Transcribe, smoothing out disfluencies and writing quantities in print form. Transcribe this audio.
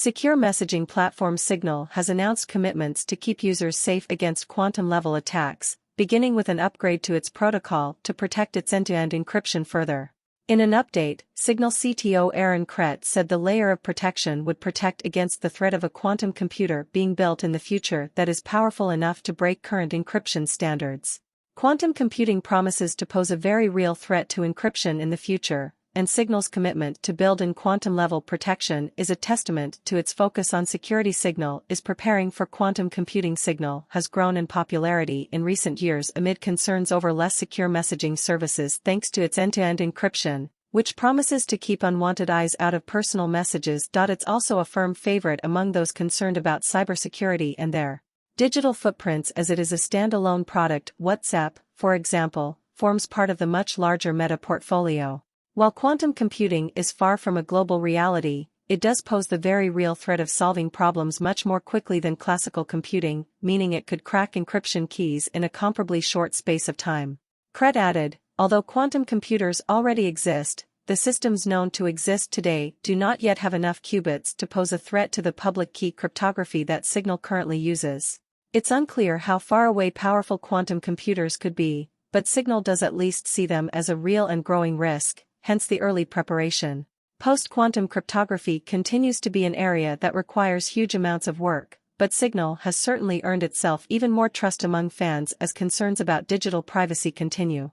Secure messaging platform Signal has announced commitments to keep users safe against quantum-level attacks, beginning with an upgrade to its protocol to protect its end-to-end encryption further. In an update, Signal CTO Aaron Kret said the layer of protection would protect against the threat of a quantum computer being built in the future that is powerful enough to break current encryption standards. Quantum computing promises to pose a very real threat to encryption in the future, and Signal's commitment to build in quantum-level protection is a testament to its focus on security. Signal is preparing for quantum computing. Signal has grown in popularity in recent years amid concerns over less secure messaging services thanks to its end-to-end encryption, which promises to keep unwanted eyes out of personal messages. It's also a firm favorite among those concerned about cybersecurity and their digital footprints as it is a standalone product. WhatsApp, for example, forms part of the much larger Meta portfolio. While quantum computing is far from a global reality, it does pose the very real threat of solving problems much more quickly than classical computing, meaning it could crack encryption keys in a comparably short space of time. Kret added, although quantum computers already exist, the systems known to exist today do not yet have enough qubits to pose a threat to the public key cryptography that Signal currently uses. It's unclear how far away powerful quantum computers could be, but Signal does at least see them as a real and growing risk, hence the early preparation. Post-quantum cryptography continues to be an area that requires huge amounts of work, but Signal has certainly earned itself even more trust among fans as concerns about digital privacy continue.